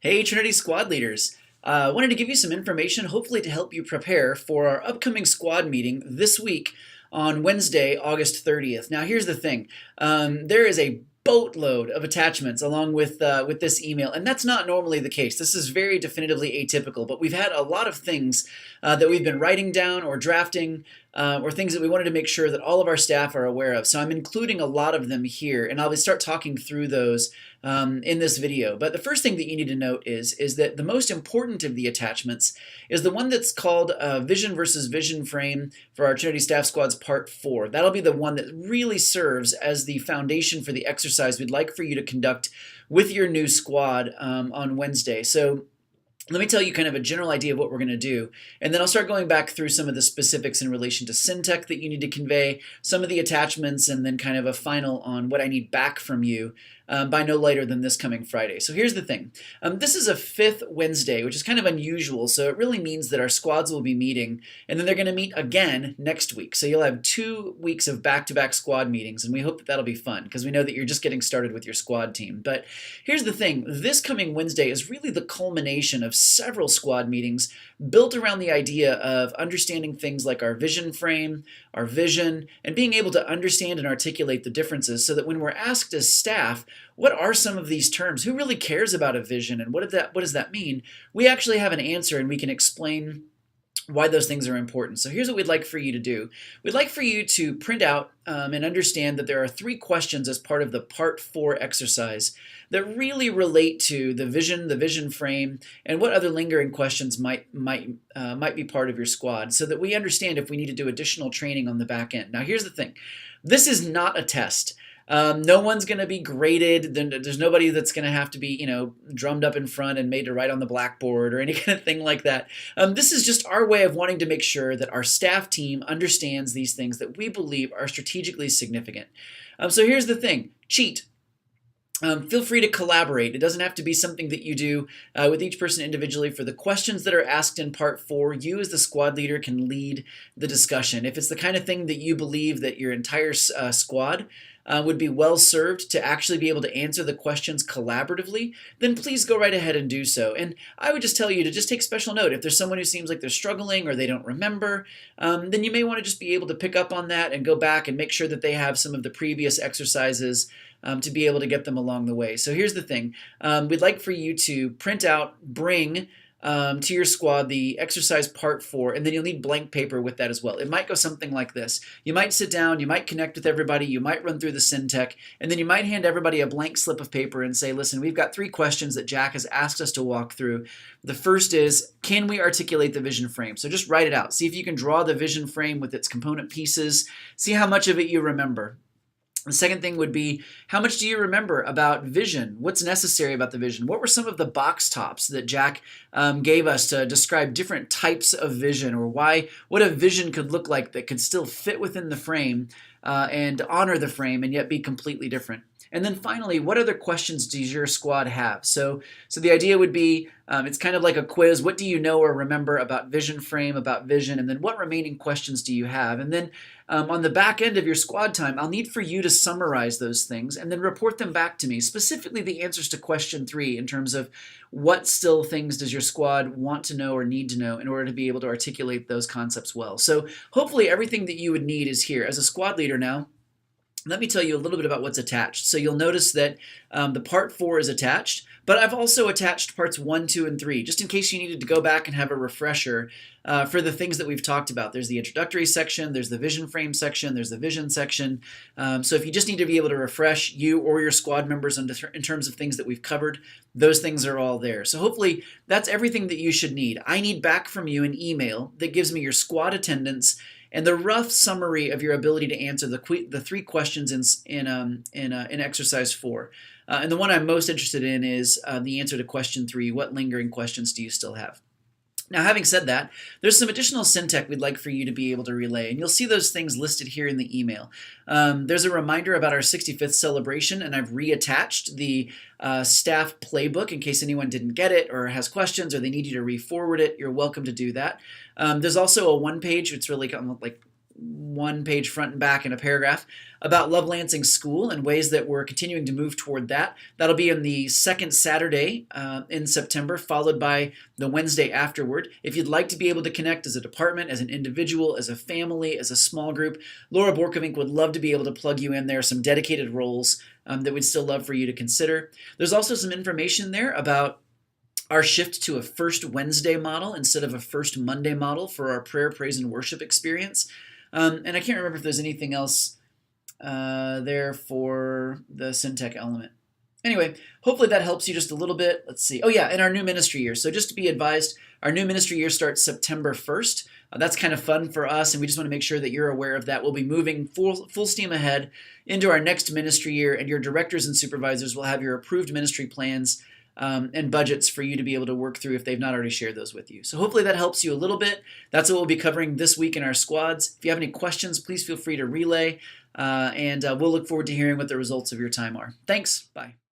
Hey Trinity Squad leaders. Wanted to give you some information, hopefully to help you prepare for our upcoming squad meeting this week on Wednesday, August 30th. Now, here's the thing. There is a boatload of attachments along with this email, and that's not normally the case. This is very definitively atypical, but we've had a lot of things that we've been writing down or drafting or things that we wanted to make sure that all of our staff are aware of. So I'm including a lot of them here, and I'll start talking through those in this video. But the first thing that you need to note is that the most important of the attachments is the one that's called Vision versus Vision Frame for our Trinity Staff Squads Part 4. That'll be the one that really serves as the foundation for the exercise we'd like for you to conduct with your new squad on Wednesday. So let me tell you kind of a general idea of what we're going to do, and then I'll start going back through some of the specifics in relation to Syntech that you need to convey, some of the attachments, and then kind of a final on what I need back from you by no later than this coming Friday. So here's the thing. This is a fifth Wednesday, which is kind of unusual, so it really means that our squads will be meeting, and then they're going to meet again next week. So you'll have 2 weeks of back-to-back squad meetings, and we hope that that'll be fun, because we know that you're just getting started with your squad team. But here's the thing. This coming Wednesday is really the culmination of several squad meetings built around the idea of understanding things like our vision frame, our vision, and being able to understand and articulate the differences so that when we're asked as staff, what are some of these terms? Who really cares about a vision and what does that mean? We actually have an answer and we can explain why those things are important. So here's what we'd like for you to do. We'd like for you to print out and understand that there are 3 questions as part of the Part 4 exercise that really relate to the vision frame, and what other lingering questions might be part of your squad, so that we understand if we need to do additional training on the back end. Now here's the thing. This is not a test. No one's going to be graded. There's nobody that's going to have to be, drummed up in front and made to write on the blackboard or any kind of thing like that. This is just our way of wanting to make sure that our staff team understands these things that we believe are strategically significant. So here's the thing. Cheat. Feel free to collaborate. It doesn't have to be something that you do with each person individually. For the questions that are asked in Part 4, you as the squad leader can lead the discussion. If it's the kind of thing that you believe that your entire squad would be well served to actually be able to answer the questions collaboratively, then please go right ahead and do so. And I would just tell you to just take special note. If there's someone who seems like they're struggling or they don't remember, then you may want to just be able to pick up on that and go back and make sure that they have some of the previous exercises to be able to get them along the way. So here's the thing. We'd like for you to print out, bring to your squad the exercise Part 4, and then you'll need blank paper with that as well. It might go something like this. You might sit down, you might connect with everybody, you might run through the Syntech, and then you might hand everybody a blank slip of paper and say, listen, we've got 3 questions that Jack has asked us to walk through. The first is, can we articulate the vision frame? So just write it out. See if you can draw the vision frame with its component pieces. See how much of it you remember. The second thing would be, how much do you remember about vision? What's necessary about the vision? What were some of the box tops that Jack gave us to describe different types of vision, or what a vision could look like that could still fit within the frame and honor the frame and yet be completely different? And then finally, what other questions does your squad have? So the idea would be, it's kind of like a quiz. What do you know or remember about vision frame, about vision? And then what remaining questions do you have? And then on the back end of your squad time, I'll need for you to summarize those things and then report them back to me, specifically the answers to question 3 in terms of what still things does your squad want to know or need to know in order to be able to articulate those concepts well. So hopefully everything that you would need is here. As a squad leader now, let me tell you a little bit about what's attached. So you'll notice that the Part 4 is attached, but I've also attached Parts 1, 2, and 3, just in case you needed to go back and have a refresher for the things that we've talked about. There's the introductory section, there's the vision frame section, there's the vision section. So if you just need to be able to refresh you or your squad members in terms of things that we've covered, those things are all there. So hopefully that's everything that you should need. I need back from you an email that gives me your squad attendance and the rough summary of your ability to answer the 3 questions in exercise 4. And the one I'm most interested in is the answer to question 3. What lingering questions do you still have? Now, having said that, there's some additional Syntech we'd like for you to be able to relay, and you'll see those things listed here in the email. There's a reminder about our 65th celebration, and I've reattached the staff playbook in case anyone didn't get it or has questions or they need you to re-forward it. You're welcome to do that. There's also a 1-page, it's really kind of like one page front and back in a paragraph about Love Lansing School and ways that we're continuing to move toward that. That'll be on the second Saturday in September, followed by the Wednesday afterward. If you'd like to be able to connect as a department, as an individual, as a family, as a small group, Laura Borkovink would love to be able to plug you in there, some dedicated roles that we'd still love for you to consider. There's also some information there about our shift to a first Wednesday model instead of a first Monday model for our prayer, praise, and worship experience. And I can't remember if there's anything else there for the Syntech element. Anyway, hopefully that helps you just a little bit. Let's see. Oh yeah, and our new ministry year. So just to be advised, our new ministry year starts September 1st. That's kind of fun for us, and we just want to make sure that you're aware of that. We'll be moving full steam ahead into our next ministry year, and your directors and supervisors will have your approved ministry plans and budgets for you to be able to work through if they've not already shared those with you. So hopefully that helps you a little bit. That's what we'll be covering this week in our squads. If you have any questions, please feel free to relay, and we'll look forward to hearing what the results of your time are. Thanks. Bye.